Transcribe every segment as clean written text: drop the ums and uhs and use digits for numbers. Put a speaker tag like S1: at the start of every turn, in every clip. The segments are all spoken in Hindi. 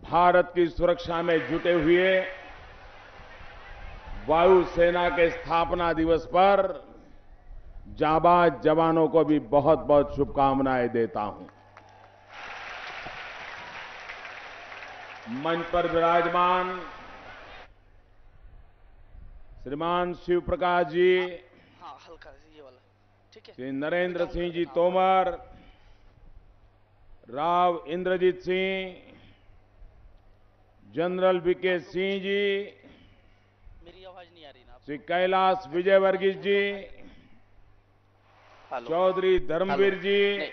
S1: भारत की सुरक्षा में जुटे हुए वायुसेना के स्थापना दिवस पर जाबाज जवानों को भी बहुत बहुत शुभकामनाएं देता हूं। मंच पर विराजमान श्रीमान शिव प्रकाश जी,
S2: हाँ हल्का ये वाला ठीक है।
S1: श्री नरेंद्र
S2: काम
S1: सिंह
S2: कर
S1: जी
S2: देना।
S1: तोमर, राव इंद्रजीत सिंह, जनरल वीके सिंह जी,
S2: मेरी आवाज नहीं आ रही ना
S1: श्री
S2: आपको?
S1: कैलाश विजयवर्गीस जी,
S2: हेलो
S1: चौधरी धर्मवीर
S2: हेलो।
S1: जी,
S2: नहीं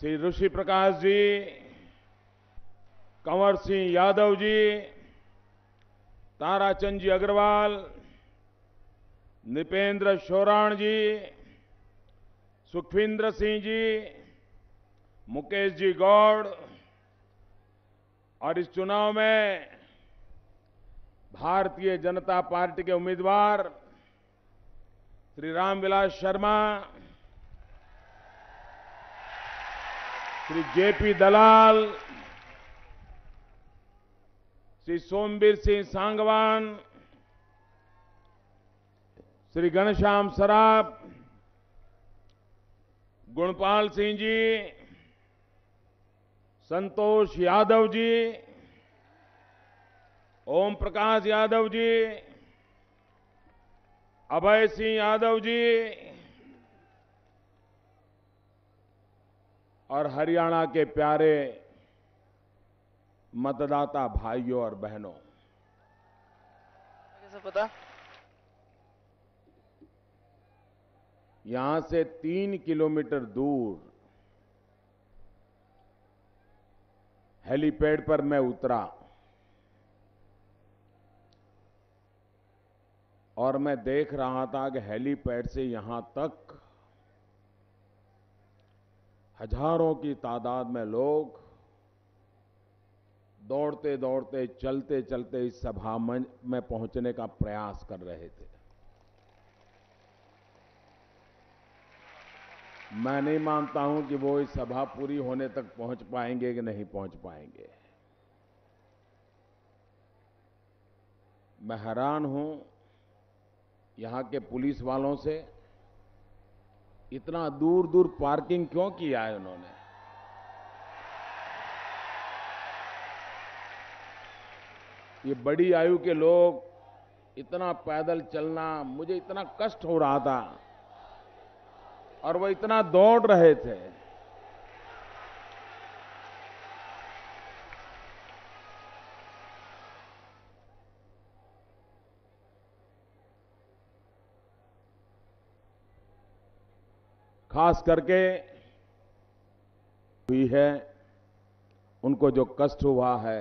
S1: श्री ऋषि प्रकाश जी, कंवर सिंह यादव जी, ताराचंद जी अग्रवाल, नृपेंद्र शोराण जी, सुखविंद्र सिंह जी, मुकेश जी गौड़ और इस चुनाव में भारतीय जनता पार्टी के उम्मीदवार श्री रामविलास शर्मा, श्री जेपी दलाल, श्री सोमवीर सिंह सांगवान, श्री घनश्याम सराफ, गुणपाल सिंह जी, संतोष यादव जी, ओम प्रकाश यादव जी, अभय सिंह यादव जी और हरियाणा के प्यारे मतदाता भाइयों और बहनों,
S2: कैसे पता?
S1: यहां से 3 किलोमीटर दूर हेलीपैड पर मैं उतरा और मैं देख रहा था कि हेलीपैड से यहां तक हजारों की तादाद में लोग दौड़ते दौड़ते चलते चलते इस सभा में पहुंचने का प्रयास कर रहे थे। मैं नहीं मानता हूं कि वो इस सभा पूरी होने तक पहुंच पाएंगे कि नहीं पहुंच पाएंगे। मैं हैरान हूं यहां के पुलिस वालों से, इतना दूर दूर पार्किंग क्यों किया है उन्होंने। ये बड़ी आयु के लोग इतना पैदल चलना, मुझे इतना कष्ट हो रहा था और वो इतना दौड़ रहे थे। खास करके हुई है, उनको जो कष्ट हुआ है,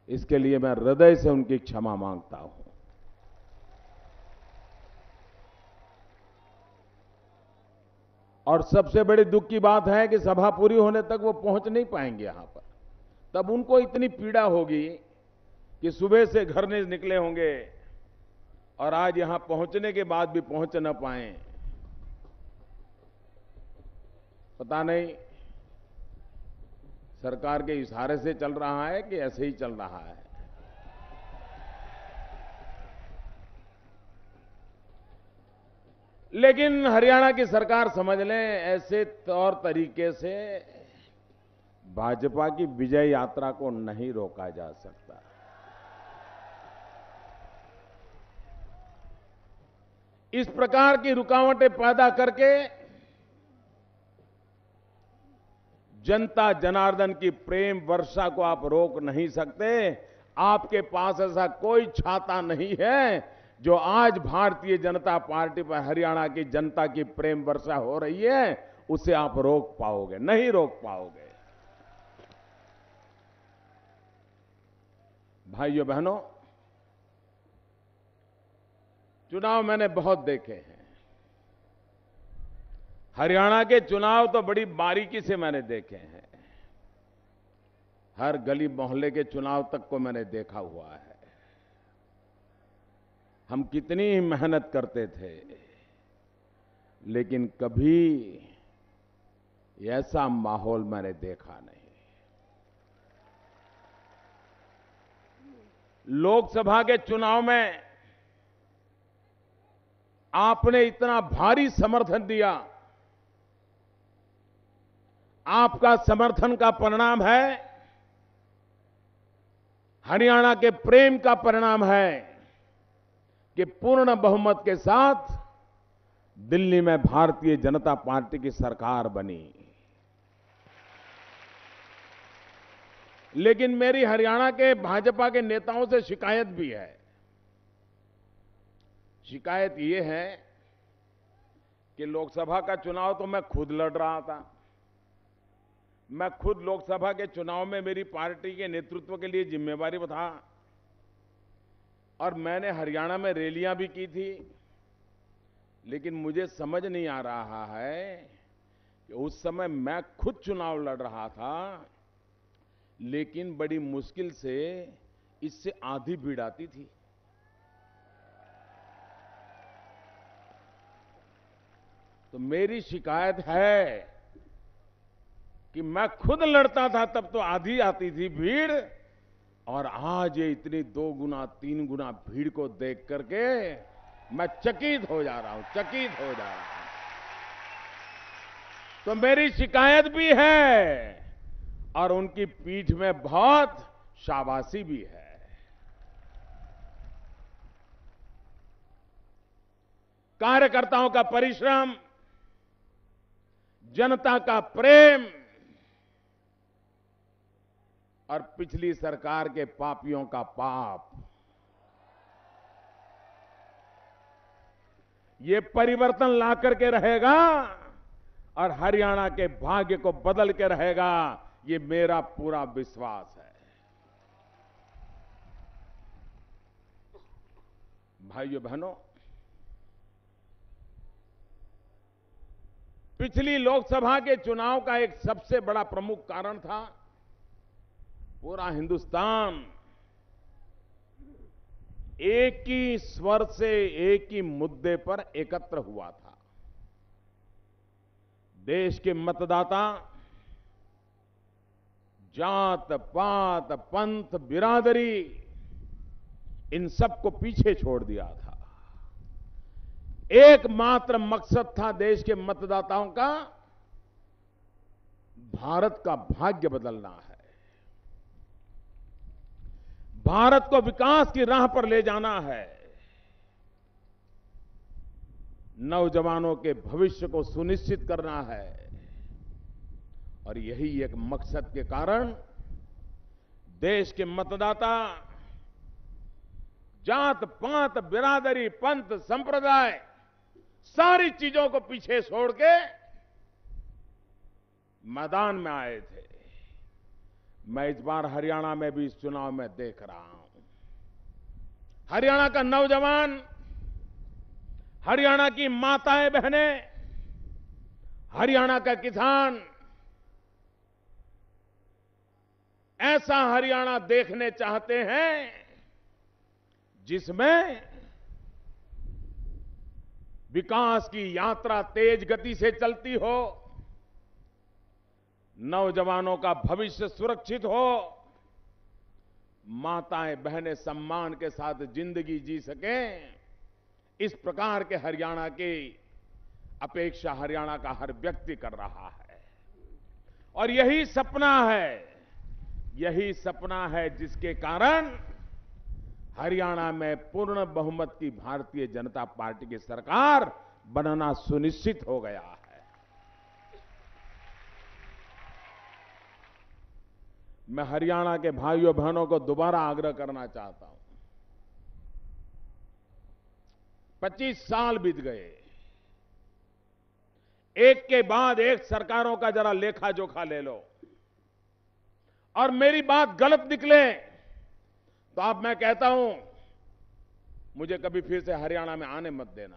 S1: इसके लिए मैं हृदय से उनकी क्षमा मांगता हूं। और सबसे बड़ी दुख की बात है कि सभा पूरी होने तक वो पहुंच नहीं पाएंगे यहां पर। तब उनको इतनी पीड़ा होगी कि सुबह से घर नहीं निकले होंगे और आज यहां पहुंचने के बाद भी पहुंच न पाए। पता नहीं सरकार के इशारे से चल रहा है कि ऐसे ही चल रहा है। लेकिन हरियाणा की सरकार समझ ले, ऐसे तौर तरीके से भाजपा की विजय यात्रा को नहीं रोका जा सकता। इस प्रकार की रुकावटें पैदा करके जनता जनार्दन की प्रेम वर्षा को आप रोक नहीं सकते। आपके पास ऐसा कोई छाता नहीं है जो आज भारतीय जनता पार्टी पर हरियाणा की जनता की प्रेम वर्षा हो रही है उसे आप रोक पाओगे, नहीं रोक पाओगे। भाइयों बहनों, चुनाव मैंने बहुत देखे हैं। हरियाणा के चुनाव तो बड़ी बारीकी से मैंने देखे हैं। हर गली मोहल्ले के चुनाव तक को मैंने देखा हुआ है। हम कितनी ही मेहनत करते थे, लेकिन कभी ऐसा माहौल मैंने देखा नहीं। लोकसभा के चुनाव में आपने इतना भारी समर्थन दिया। आपका समर्थन का परिणाम है, हरियाणा के प्रेम का परिणाम है कि पूर्ण बहुमत के साथ दिल्ली में भारतीय जनता पार्टी की सरकार बनी। लेकिन मेरी हरियाणा के भाजपा के नेताओं से शिकायत भी है। शिकायत ये है कि लोकसभा का चुनाव तो मैं खुद लड़ रहा था। मैं खुद लोकसभा के चुनाव में मेरी पार्टी के नेतृत्व के लिए जिम्मेवारी था और मैंने हरियाणा में रैलियां भी की थी। लेकिन मुझे समझ नहीं आ रहा है कि उस समय मैं खुद चुनाव लड़ रहा था, लेकिन बड़ी मुश्किल से इससे आधी भीड़ आती थी। तो मेरी शिकायत है कि मैं खुद लड़ता था तब तो आधी आती थी भीड़, और आज ये इतनी 2 गुना 3 गुना भीड़ को देख करके मैं चकित हो जा रहा हूं, चकित हो जा रहा हूं। तो मेरी शिकायत भी है और उनकी पीठ में बहुत शाबाशी भी है। कार्यकर्ताओं का परिश्रम, जनता का प्रेम और पिछली सरकार के पापियों का पाप, ये परिवर्तन ला करके रहेगा और हरियाणा के भाग्य को बदल के रहेगा, ये मेरा पूरा विश्वास है। भाइयों बहनों, पिछली लोकसभा के चुनाव का एक सबसे बड़ा प्रमुख कारण था, पूरा हिंदुस्तान एक ही स्वर से एक ही मुद्दे पर एकत्र हुआ था। देश के मतदाता जात पात पंथ बिरादरी इन सबको पीछे छोड़ दिया था। एकमात्र मकसद था देश के मतदाताओं का, भारत का भाग्य बदलना है, भारत को विकास की राह पर ले जाना है, नौजवानों के भविष्य को सुनिश्चित करना है। और यही एक मकसद के कारण देश के मतदाता जात पात बिरादरी पंथ संप्रदाय सारी चीजों को पीछे छोड़ के मैदान में आए थे। मैं इस बार हरियाणा में भी इस चुनाव में देख रहा हूं, हरियाणा का नौजवान, हरियाणा की माताएं बहनें, हरियाणा का किसान ऐसा हरियाणा देखने चाहते हैं जिसमें विकास की यात्रा तेज गति से चलती हो, नौजवानों का भविष्य सुरक्षित हो, माताएं बहनें सम्मान के साथ जिंदगी जी सकें। इस प्रकार के हरियाणा की अपेक्षा हरियाणा का हर व्यक्ति कर रहा है। और यही सपना है जिसके कारण हरियाणा में पूर्ण बहुमत की भारतीय जनता पार्टी की सरकार बनना सुनिश्चित हो गया है। मैं हरियाणा के भाइयों बहनों को दोबारा आग्रह करना चाहता हूं। 25 साल बीत गए, एक के बाद एक सरकारों का जरा लेखा जोखा ले लो, और मेरी बात गलत निकले तो अब मैं कहता हूं, मुझे कभी फिर से हरियाणा में आने मत देना।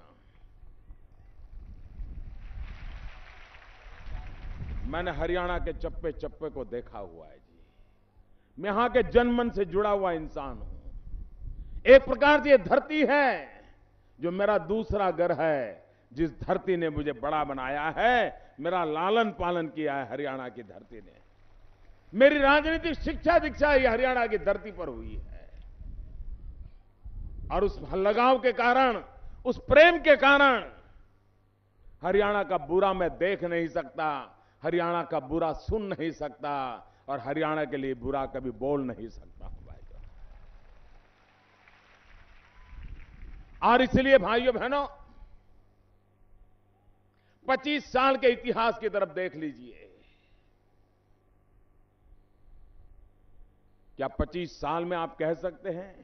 S1: मैंने हरियाणा के चप्पे चप्पे को देखा हुआ है जी। मैं यहां के जनमन से जुड़ा हुआ इंसान हूं। एक प्रकार से ये धरती है जो मेरा दूसरा घर है, जिस धरती ने मुझे बड़ा बनाया है, मेरा लालन पालन किया है हरियाणा की धरती ने। मेरी राजनीतिक शिक्षा दीक्षा ये हरियाणा की धरती पर हुई है। और उस लगाव के कारण, उस प्रेम के कारण हरियाणा का बुरा मैं देख नहीं सकता, हरियाणा का बुरा सुन नहीं सकता और हरियाणा के लिए बुरा कभी बोल नहीं सकता हूं भाइयों। और इसलिए भाइयों बहनों, 25 साल के इतिहास की तरफ देख लीजिए। क्या 25 साल में आप कह सकते हैं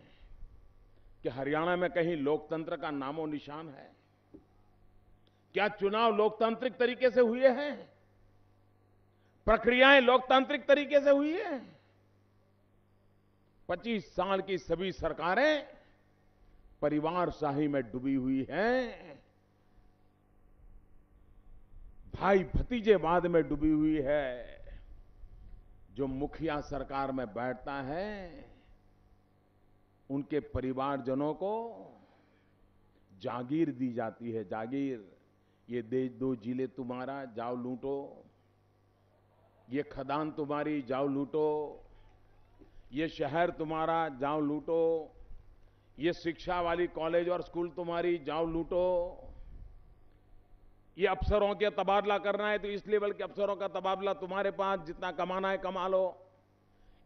S1: कि हरियाणा में कहीं लोकतंत्र का नामो निशान है? क्या चुनाव लोकतांत्रिक तरीके से हुए हैं? प्रक्रियाएं लोकतांत्रिक तरीके से हुई है? 25 साल की सभी सरकारें परिवारशाही में डूबी हुई हैं, भाई भतीजेवाद में डूबी हुई है। जो मुखिया सरकार में बैठता है, उनके परिवारजनों को जागीर दी जाती है। जागीर, ये दे दो जिले तुम्हारा, जाओ लूटो। ये खदान तुम्हारी, जाओ लूटो। ये शहर तुम्हारा, जाओ लूटो। ये शिक्षा वाली कॉलेज और स्कूल तुम्हारी, जाओ लूटो। ये अफसरों के तबादला करना है तो इस लेवल के अफसरों का तबादला तुम्हारे पास, जितना कमाना है कमा लो।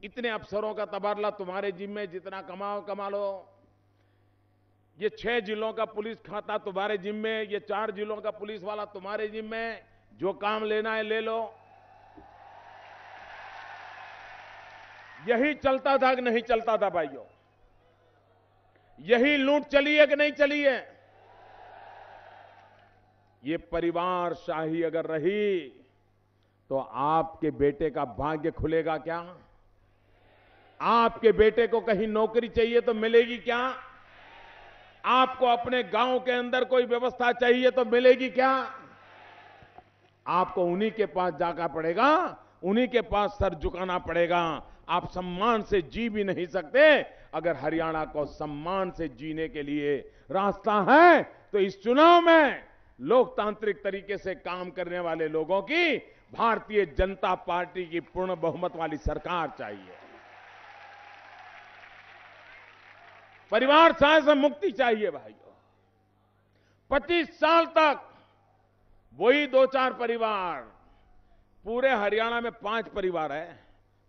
S1: इतने अफसरों का तबादला तुम्हारे जिम्मे, जितना कमाओ कमा लो। ये 6 जिलों का पुलिस खाता तुम्हारे जिम्मे, ये 4 जिलों का पुलिस वाला तुम्हारे जिम्मे, जो काम लेना है ले लो। यही चलता था कि नहीं चलता था भाइयों? यही लूट चली है कि नहीं चली है? ये परिवारशाही अगर रही तो आपके बेटे का भाग्य खुलेगा क्या? आपके बेटे को कहीं नौकरी चाहिए तो मिलेगी क्या? आपको अपने गांव के अंदर कोई व्यवस्था चाहिए तो मिलेगी क्या? आपको उन्हीं के पास जाना पड़ेगा, उन्हीं के पास सर झुकाना पड़ेगा। आप सम्मान से जी भी नहीं सकते। अगर हरियाणा को सम्मान से जीने के लिए रास्ता है तो इस चुनाव में लोकतांत्रिक तरीके से काम करने वाले लोगों की भारतीय जनता पार्टी की पूर्ण बहुमत वाली सरकार चाहिए। परिवारशाही से मुक्ति चाहिए भाइयों। 25 साल तक वही 2-4 परिवार, पूरे हरियाणा में 5 परिवार है,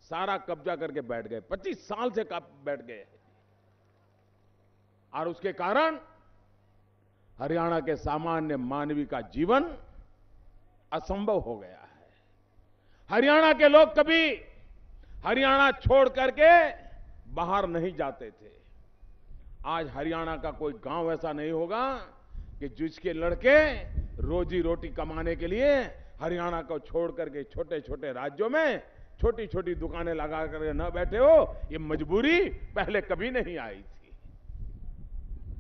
S1: सारा कब्जा करके बैठ गए। 25 साल से बैठ गए और उसके कारण हरियाणा के सामान्य मानवी का जीवन असंभव हो गया है। हरियाणा के लोग कभी हरियाणा छोड़ करके बाहर नहीं जाते थे। आज हरियाणा का कोई गांव ऐसा नहीं होगा कि जिसके लड़के रोजी रोटी कमाने के लिए हरियाणा को छोड़ करके छोटे छोटे राज्यों में छोटी छोटी दुकानें लगा करके न बैठे हो। ये मजबूरी पहले कभी नहीं आई थी।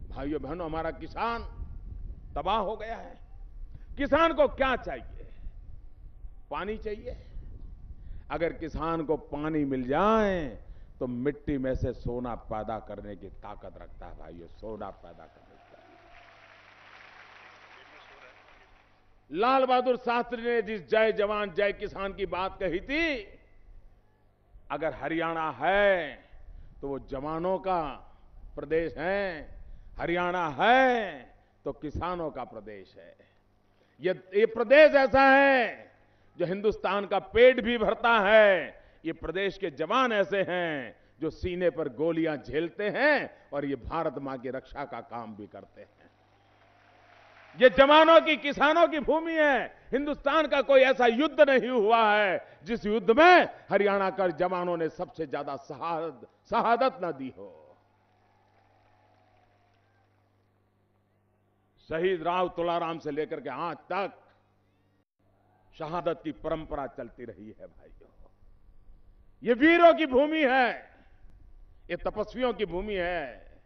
S1: भाइयों बहनों, हमारा किसान तबाह हो गया है। किसान को क्या चाहिए? पानी चाहिए। अगर किसान को पानी मिल जाए तो मिट्टी में से सोना पैदा करने की ताकत रखता है भाइयों, सोना पैदा करने की। लाल बहादुर शास्त्री ने जिस जय जवान जय किसान की बात कही थी, अगर हरियाणा है तो वो जवानों का प्रदेश है, हरियाणा है तो किसानों का प्रदेश है। ये प्रदेश ऐसा है जो हिंदुस्तान का पेट भी भरता है। ये प्रदेश के जवान ऐसे हैं जो सीने पर गोलियां झेलते हैं और ये भारत मां की रक्षा का काम भी करते हैं। ये जवानों की, किसानों की भूमि है। हिंदुस्तान का कोई ऐसा युद्ध नहीं हुआ है जिस युद्ध में हरियाणा के जवानों ने सबसे ज्यादा शहादत न दी हो। शहीद राव तुलाराम से लेकर के आज तक शहादत की परंपरा चलती रही है भाइयों। ये वीरों की भूमि है, ये तपस्वियों की भूमि है।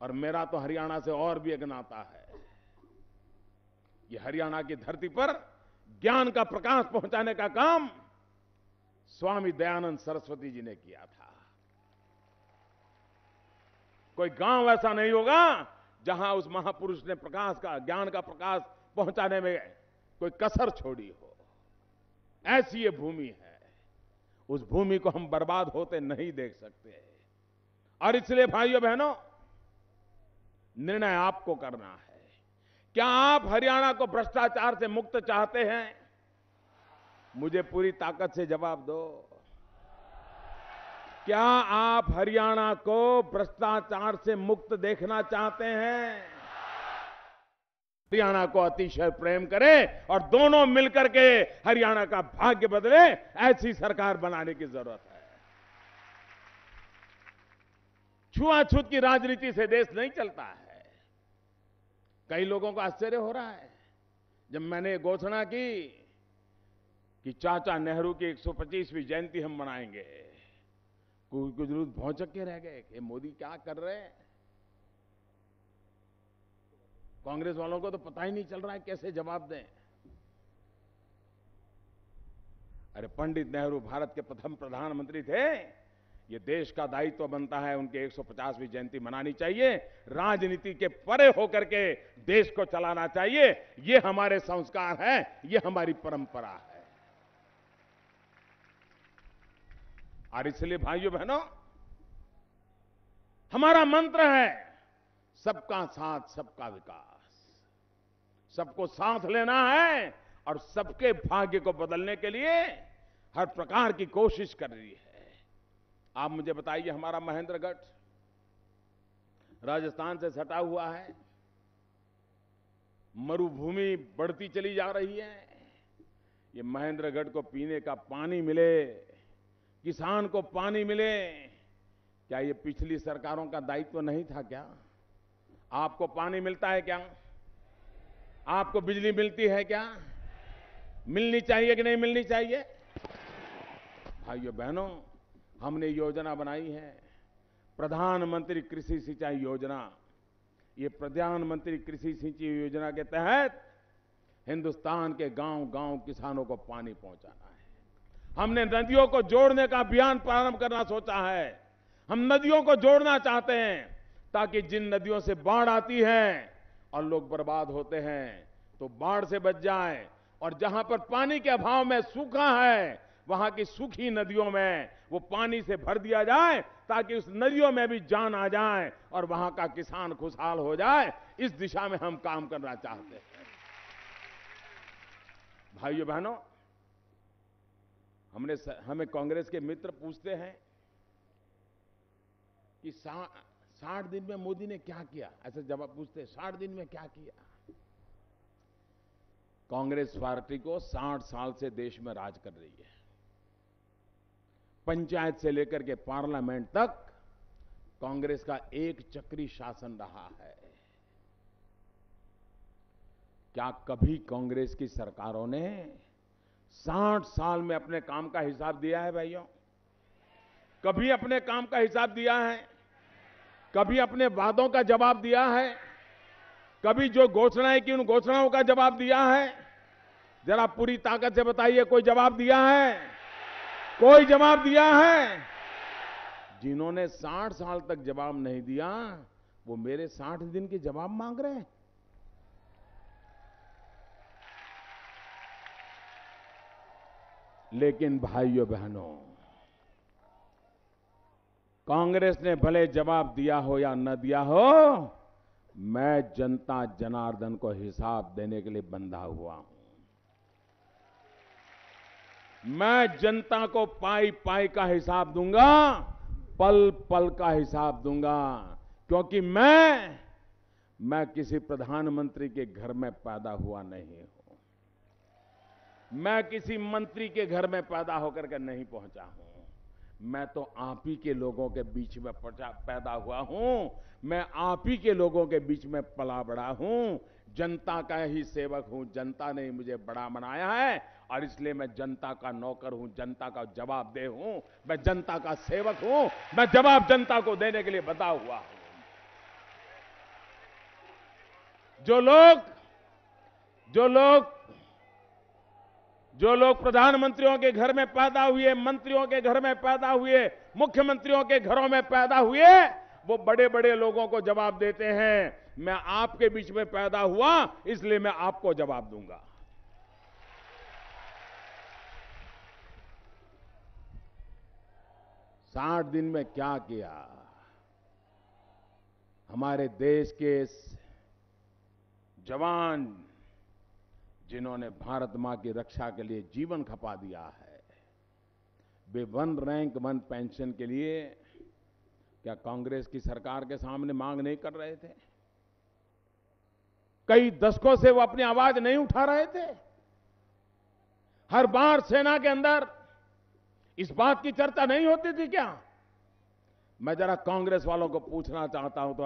S1: और मेरा तो हरियाणा से और भी एक नाता है। ये हरियाणा की धरती पर ज्ञान का प्रकाश पहुंचाने का काम स्वामी दयानंद सरस्वती जी ने किया था। कोई गांव ऐसा नहीं होगा जहां उस महापुरुष ने प्रकाश का, ज्ञान का प्रकाश पहुंचाने में कोई कसर छोड़ी हो। ऐसी ये भूमि है। उस भूमि को हम बर्बाद होते नहीं देख सकते। और इसलिए भाइयों बहनों, निर्णय आपको करना है। क्या आप हरियाणा को भ्रष्टाचार से मुक्त चाहते हैं? मुझे पूरी ताकत से जवाब दो। क्या आप हरियाणा को भ्रष्टाचार से मुक्त देखना चाहते हैं? हरियाणा को अतिशय प्रेम करें और दोनों मिलकर के हरियाणा का भाग्य बदले, ऐसी सरकार बनाने की जरूरत है। छुआछूत की राजनीति से देश नहीं चलता है। कई लोगों को आश्चर्य हो रहा है जब मैंने घोषणा की कि चाचा नेहरू की 125वीं जयंती हम मनाएंगे, कुछ लोग भौचक के रह गए कि मोदी क्या कर रहे हैं। कांग्रेस वालों को तो पता ही नहीं चल रहा है कैसे जवाब दें। अरे पंडित नेहरू भारत के प्रथम प्रधानमंत्री थे। ये देश का दायित्व बनता है, उनके 150वीं जयंती मनानी चाहिए। राजनीति के परे होकर के देश को चलाना चाहिए। ये हमारे संस्कार हैं, ये हमारी परंपरा है। और इसलिए भाइयों बहनों, हमारा मंत्र है सबका साथ सबका विकास। सबको साथ लेना है और सबके भाग्य को बदलने के लिए हर प्रकार की कोशिश कर रही है। आप मुझे बताइए, हमारा महेंद्रगढ़ राजस्थान से सटा हुआ है, मरुभूमि बढ़ती चली जा रही है। ये महेंद्रगढ़ को पीने का पानी मिले, किसान को पानी मिले, क्या ये पिछली सरकारों का दायित्व नहीं था क्या? आपको पानी मिलता है क्या? आपको बिजली मिलती है क्या? मिलनी चाहिए कि नहीं मिलनी चाहिए? भाइयों बहनों, हमने योजना बनाई है प्रधानमंत्री कृषि सिंचाई योजना। ये प्रधानमंत्री कृषि सिंचाई योजना के तहत हिंदुस्तान के गांव-गांव किसानों को पानी पहुंचाना है। हमने नदियों को जोड़ने का अभियान प्रारंभ करना सोचा है। हम नदियों को जोड़ना चाहते हैं ताकि जिन नदियों से बाढ़ आती है और लोग बर्बाद होते हैं तो बाढ़ से बच जाए, और जहां पर पानी के अभाव में सूखा है वहां की सूखी नदियों में वो पानी से भर दिया जाए ताकि उस नदियों में भी जान आ जाए और वहां का किसान खुशहाल हो जाए। इस दिशा में हम काम करना चाहते हैं। भाइयों बहनों, हमें कांग्रेस के मित्र पूछते हैं कि 60 दिन में मोदी ने क्या किया, ऐसे जवाब पूछते हैं 60 दिन में क्या किया। कांग्रेस पार्टी को 60 साल से देश में राज कर रही है। पंचायत से लेकर के पार्लियामेंट तक कांग्रेस का एक चक्री शासन रहा है। क्या कभी कांग्रेस की सरकारों ने 60 साल में अपने काम का हिसाब दिया है भाइयों? कभी अपने काम का हिसाब दिया है? कभी अपने वादों का जवाब दिया है? कभी जो घोषणाएं की उन घोषणाओं का जवाब दिया है? जरा पूरी ताकत से बताइए, कोई जवाब दिया है? कोई जवाब दिया है? जिन्होंने 60 साल तक जवाब नहीं दिया वो मेरे 60 दिन के जवाब मांग रहे हैं। लेकिन भाइयों बहनों, कांग्रेस ने भले जवाब दिया हो या न दिया हो, मैं जनता जनार्दन को हिसाब देने के लिए बंधा हुआ हूं। मैं जनता को पाई पाई का हिसाब दूंगा, पल पल का हिसाब दूंगा, क्योंकि मैं किसी प्रधानमंत्री के घर में पैदा हुआ नहीं हूं। मैं किसी मंत्री के घर में पैदा होकर के नहीं पहुंचा हूं। मैं तो आप ही के लोगों के बीच में पैदा हुआ हूं। मैं आप ही के लोगों के बीच में पला बड़ा हूं। जनता का ही सेवक हूं। जनता ने मुझे बड़ा बनाया है और इसलिए मैं जनता का नौकर हूं, जनता का जवाबदेह हूं, मैं जनता का सेवक हूं। मैं जवाब जनता को देने के लिए बता हुआ हूं। जो लोग प्रधानमंत्रियों के घर में पैदा हुए, मंत्रियों के घर में पैदा हुए, मुख्यमंत्रियों के घरों में पैदा हुए, वो बड़े बड़े लोगों को जवाब देते हैं। मैं आपके बीच में पैदा हुआ इसलिए मैं आपको जवाब दूंगा। साठ दिन में क्या किया? हमारे देश के जवान जिन्होंने भारत मां की रक्षा के लिए जीवन खपा दिया है, वे 1 रैंक 1 पेंशन के लिए क्या कांग्रेस की सरकार के सामने मांग नहीं कर रहे थे? कई दशकों से वो अपनी आवाज नहीं उठा रहे थे? हर बार सेना के अंदर इस बात की चर्चा नहीं होती थी क्या? मैं जरा कांग्रेस वालों को पूछना चाहता हूं, तो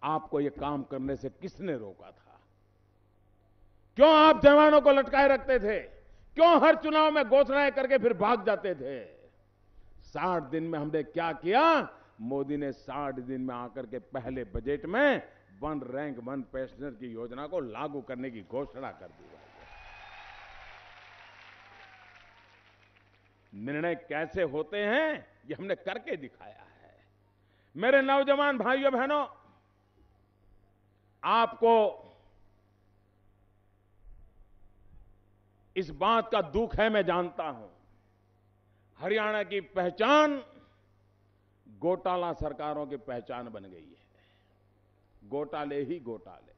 S1: आपको ये काम करने से किसने रोका था? क्यों आप जवानों को लटकाए रखते थे? क्यों हर चुनाव में घोषणाएं करके फिर भाग जाते थे? 60 दिन में हमने क्या किया? मोदी ने 60 दिन में आकर के पहले बजट में 1 रैंक 1 पेंशनर की योजना को लागू करने की घोषणा कर दी है। निर्णय कैसे होते हैं ये हमने करके दिखाया है। मेरे नौजवान भाइयों बहनों, आपको इस बात का दुख है, मैं जानता हूं। हरियाणा की पहचान घोटाला सरकारों की पहचान बन गई है। घोटाले ही घोटाले,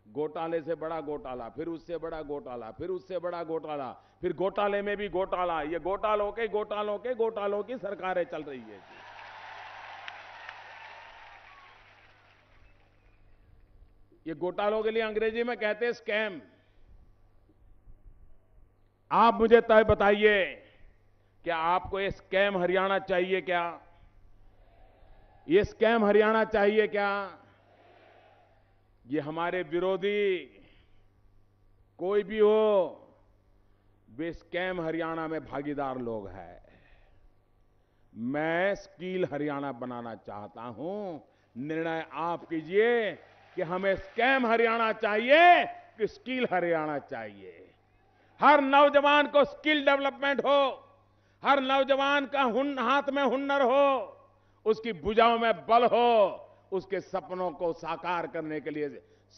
S1: घोटाले से बड़ा घोटाला, फिर उससे बड़ा घोटाला, फिर उससे बड़ा घोटाला, फिर घोटाले में भी घोटाला। ये घोटालों के घोटालों के घोटालों की सरकारें चल रही है। ये घोटालों के लिए अंग्रेजी में कहते हैं स्कैम। आप मुझे तय बताइए, क्या आपको ये स्कैम हरियाणा चाहिए क्या? ये स्कैम हरियाणा चाहिए क्या? ये हमारे विरोधी कोई भी हो, वे स्कैम हरियाणा में भागीदार लोग हैं। मैं स्किल हरियाणा बनाना चाहता हूं। निर्णय आप कीजिए कि हमें स्कैम हरियाणा चाहिए कि स्किल हरियाणा चाहिए। हर नौजवान को स्किल डेवलपमेंट हो, हर नौजवान का हाथ में हुनर हो, उसकी भुजाओं में बल हो, उसके सपनों को साकार करने के लिए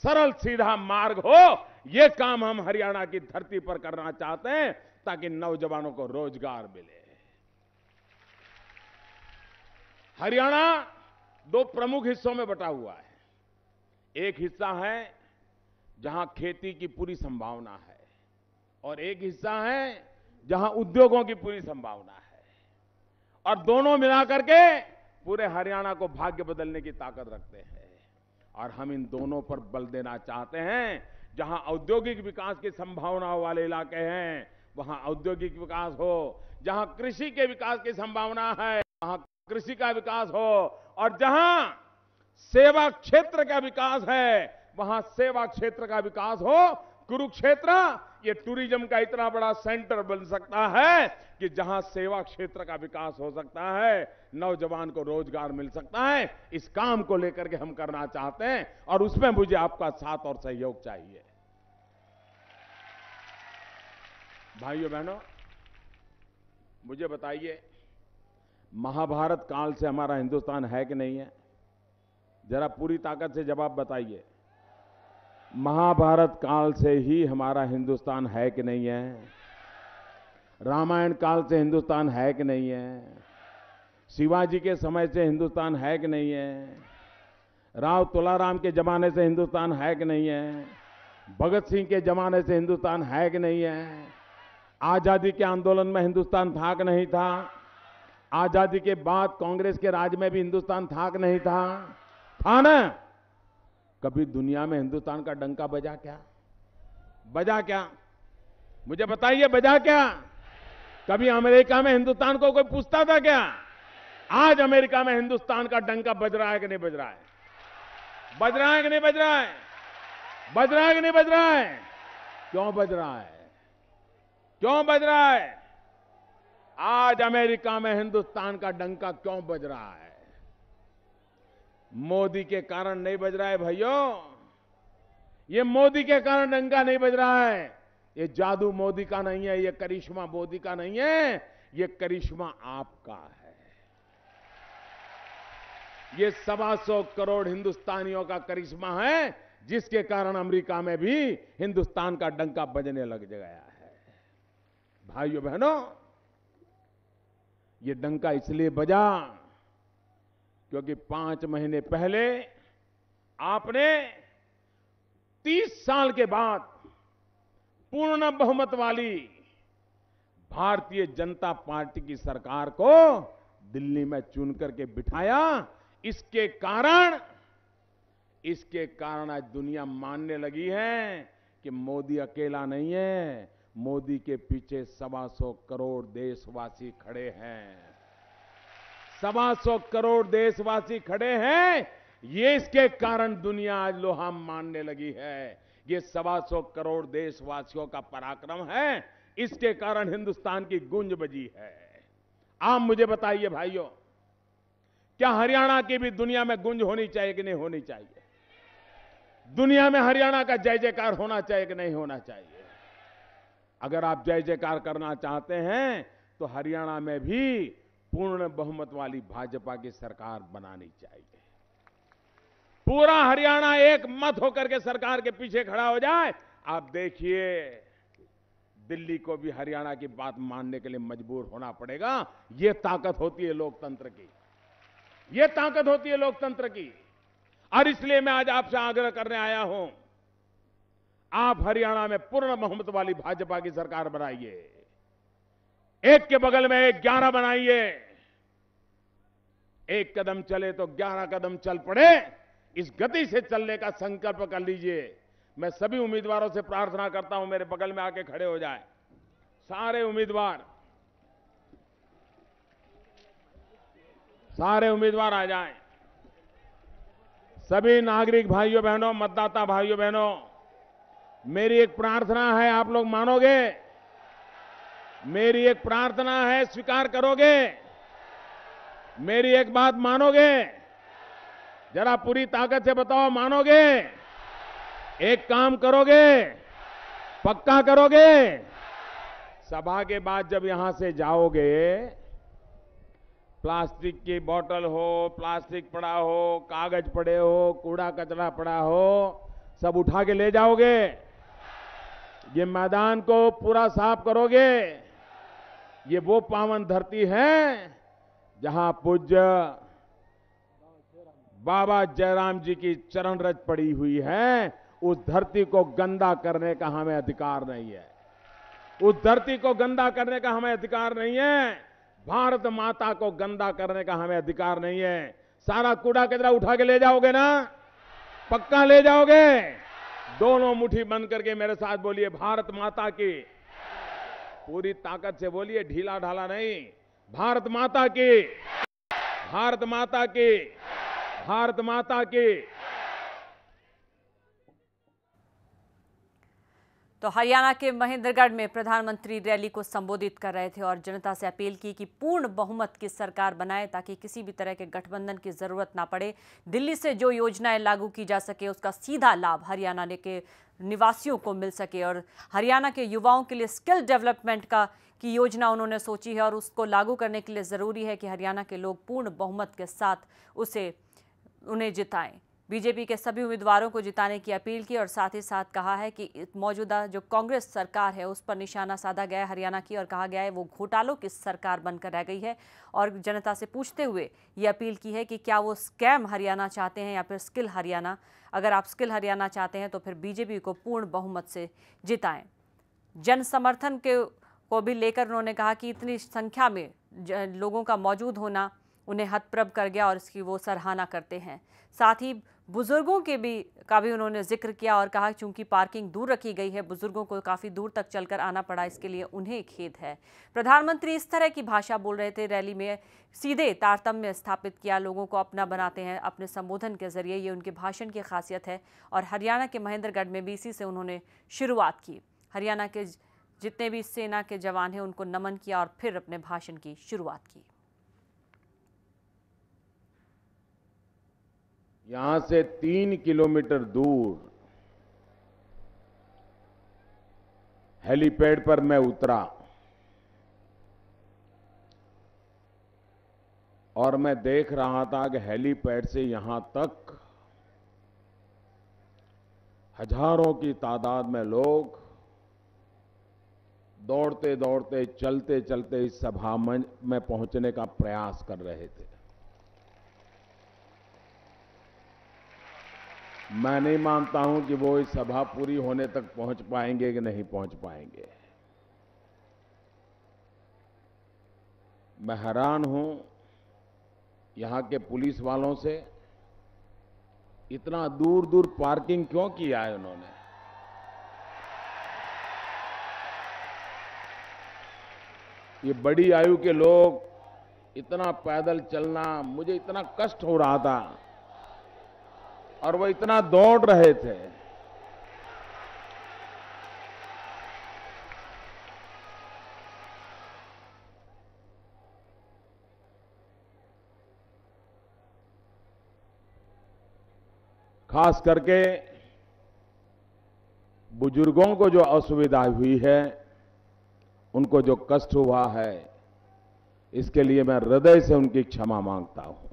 S1: सरल सीधा मार्ग हो। यह काम हम हरियाणा की धरती पर करना चाहते हैं ताकि नौजवानों को रोजगार मिले। हरियाणा 2 प्रमुख हिस्सों में बटा हुआ है। एक हिस्सा है जहां खेती की पूरी संभावना है और एक हिस्सा है जहां उद्योगों की पूरी संभावना है, और दोनों मिलाकर के पूरे हरियाणा को भाग्य बदलने की ताकत रखते हैं। और हम इन दोनों पर बल देना चाहते हैं। जहां औद्योगिक विकास की संभावनाओं वाले इलाके हैं वहां औद्योगिक विकास हो, जहां कृषि के विकास की संभावना है वहां कृषि का विकास हो, और जहां सेवा क्षेत्र का विकास है वहां सेवा क्षेत्र का विकास हो। कुरुक्षेत्र ये टूरिज्म का इतना बड़ा सेंटर बन सकता है कि जहां सेवा क्षेत्र का विकास हो सकता है, नौजवान को रोजगार मिल सकता है। इस काम को लेकर के हम करना चाहते हैं और उसमें मुझे आपका साथ और सहयोग चाहिए। भाइयों बहनों, मुझे बताइए, महाभारत काल से हमारा हिंदुस्तान है कि नहीं है? जरा पूरी ताकत से जवाब बताइए। महाभारत काल से ही हमारा हिंदुस्तान है कि नहीं है? रामायण काल से हिंदुस्तान है कि नहीं है? शिवाजी के समय से हिंदुस्तान है कि नहीं है? राव तुलाराम के जमाने से हिंदुस्तान है कि नहीं है? भगत सिंह के जमाने से हिंदुस्तान है कि नहीं है? आजादी के आंदोलन में हिंदुस्तान था कि नहीं था? आजादी के बाद कांग्रेस के राज में भी हिंदुस्तान था कि नहीं था? था ना? कभी दुनिया में हिंदुस्तान का डंका बजा क्या? बजा क्या? मुझे बताइए, बजा क्या? कभी अमेरिका में हिंदुस्तान को कोई पूछता था क्या? आज अमेरिका में हिंदुस्तान का डंका बज रहा है कि नहीं बज रहा है? बज रहा है कि नहीं बज रहा है? बज रहा है कि नहीं बज रहा है? क्यों बज रहा है? क्यों बज रहा है? आज अमेरिका में हिंदुस्तान का डंका क्यों बज रहा है? मोदी के कारण नहीं बज रहा है भाइयों। ये मोदी के कारण डंका नहीं बज रहा है। ये जादू मोदी का नहीं है, ये करिश्मा मोदी का नहीं है, ये करिश्मा आपका है। ये 125 करोड़ हिंदुस्तानियों का करिश्मा है, जिसके कारण अमेरिका में भी हिंदुस्तान का डंका बजने लग गया है। भाइयों बहनों, ये डंका इसलिए बजा क्योंकि 5 महीने पहले आपने 30 साल के बाद पूर्ण बहुमत वाली भारतीय जनता पार्टी की सरकार को दिल्ली में चुन करके बिठाया। इसके कारण आज दुनिया मानने लगी है कि मोदी अकेला नहीं है, मोदी के पीछे 125 करोड़ देशवासी खड़े हैं। 125 करोड़ देशवासी खड़े हैं, ये इसके कारण दुनिया आज लोहा मानने लगी है। ये 125 करोड़ देशवासियों का पराक्रम है, इसके कारण हिंदुस्तान की गूंज बजी है। आप मुझे बताइए भाइयों, क्या हरियाणा की भी दुनिया में गूंज होनी चाहिए कि नहीं होनी चाहिए? दुनिया में हरियाणा का जय जयकार होना चाहिए कि नहीं होना चाहिए? अगर आप जय जयकार करना चाहते हैं तो हरियाणा में भी पूर्ण बहुमत वाली भाजपा की सरकार बनानी चाहिए। पूरा हरियाणा एक मत होकर के सरकार के पीछे खड़ा हो जाए। आप देखिए, दिल्ली को भी हरियाणा की बात मानने के लिए मजबूर होना पड़ेगा। ये ताकत होती है लोकतंत्र की, ये ताकत होती है लोकतंत्र की। और इसलिए मैं आज आपसे आग्रह करने आया हूं, आप हरियाणा में पूर्ण बहुमत वाली भाजपा की सरकार बनाइए। एक के बगल में एक 11 बनाइए। एक कदम चले तो 11 कदम चल पड़े, इस गति से चलने का संकल्प कर लीजिए। मैं सभी उम्मीदवारों से प्रार्थना करता हूं, मेरे बगल में आके खड़े हो जाए सारे उम्मीदवार आ जाएं। सभी नागरिक भाइयों बहनों, मतदाता भाइयों बहनों, मेरी एक प्रार्थना है, आप लोग मानोगे? मेरी एक प्रार्थना है, स्वीकार करोगे? मेरी एक बात मानोगे? जरा पूरी ताकत से बताओ, मानोगे? एक काम करोगे? पक्का करोगे? सभा के बाद जब यहां से जाओगे, प्लास्टिक की बोतल हो, प्लास्टिक पड़ा हो, कागज पड़े हो, कूड़ा कचरा पड़ा हो, सब उठा के ले जाओगे? ये मैदान को पूरा साफ करोगे? ये वो पावन धरती है जहां पूज्य बाबा जयराम जी की चरण रज पड़ी हुई है। उस धरती को गंदा करने का हमें अधिकार नहीं है। उस धरती को गंदा करने का हमें अधिकार नहीं है। भारत माता को गंदा करने का हमें अधिकार नहीं है। सारा कूड़ा कचरा उठा के ले जाओगे ना? पक्का ले जाओगे? दोनों मुट्ठी बंद करके मेरे साथ बोलिए, भारत माता की। पूरी ताकत से बोलिए, ढीला ढाला नहीं। भारत माता की, भारत माता की, भारत माता की।
S3: तो हरियाणा के महेंद्रगढ़ में प्रधानमंत्री रैली को संबोधित कर रहे थे और जनता से अपील की कि पूर्ण बहुमत की सरकार बनाए ताकि किसी भी तरह के गठबंधन की जरूरत ना पड़े। दिल्ली से जो योजनाएं लागू की जा सके उसका सीधा लाभ हरियाणा के निवासियों को मिल सके। और हरियाणा के युवाओं के लिए स्किल डेवलपमेंट की योजना उन्होंने सोची है और उसको लागू करने के लिए ज़रूरी है कि हरियाणा के लोग पूर्ण बहुमत के साथ उन्हें जिताएं। बीजेपी के सभी उम्मीदवारों को जिताने की अपील की और साथ ही साथ कहा है कि मौजूदा जो कांग्रेस सरकार है उस पर निशाना साधा गया है हरियाणा की, और कहा गया है वो घोटालों की सरकार बनकर रह गई है। और जनता से पूछते हुए ये अपील की है कि क्या वो स्कैम हरियाणा चाहते हैं या फिर स्किल हरियाणा। अगर आप स्किल हरियाणा चाहते हैं तो फिर बीजेपी को पूर्ण बहुमत से जिताएं। जन समर्थन को भी लेकर उन्होंने कहा कि इतनी संख्या में लोगों का मौजूद होना उन्हें हतप्रभ कर गया और इसकी वो सराहना करते हैं। साथ ही बुजुर्गों का भी उन्होंने जिक्र किया और कहा चूंकि पार्किंग दूर रखी गई है, बुजुर्गों को काफ़ी दूर तक चलकर आना पड़ा, इसके लिए उन्हें खेद है। प्रधानमंत्री इस तरह की भाषा बोल रहे थे, रैली में सीधे तारतम्य स्थापित किया, लोगों को अपना बनाते हैं अपने संबोधन के जरिए, ये उनके भाषण की खासियत है। और हरियाणा के महेंद्रगढ़ में भी इसी से उन्होंने शुरुआत की। हरियाणा के जितने भी सेना के जवान हैं उनको नमन किया और फिर अपने भाषण की शुरुआत की।
S1: यहां से 3 किलोमीटर दूर हेलीपैड पर मैं उतरा और मैं देख रहा था कि हेलीपैड से यहां तक हजारों की तादाद में लोग दौड़ते दौड़ते, चलते चलते इस सभा में पहुंचने का प्रयास कर रहे थे। मैं नहीं मानता हूं कि वो इस सभा पूरी होने तक पहुंच पाएंगे कि नहीं पहुंच पाएंगे। मैं हैरान हूं यहां के पुलिस वालों से, इतना दूर दूर पार्किंग क्यों किया है उन्होंने। ये बड़ी आयु के लोग इतना पैदल चलना, मुझे इतना कष्ट हो रहा था और वो इतना दौड़ रहे थे। खास करके बुजुर्गों को जो असुविधा हुई है, उनको जो कष्ट हुआ है, इसके लिए मैं हृदय से उनकी क्षमा मांगता हूं।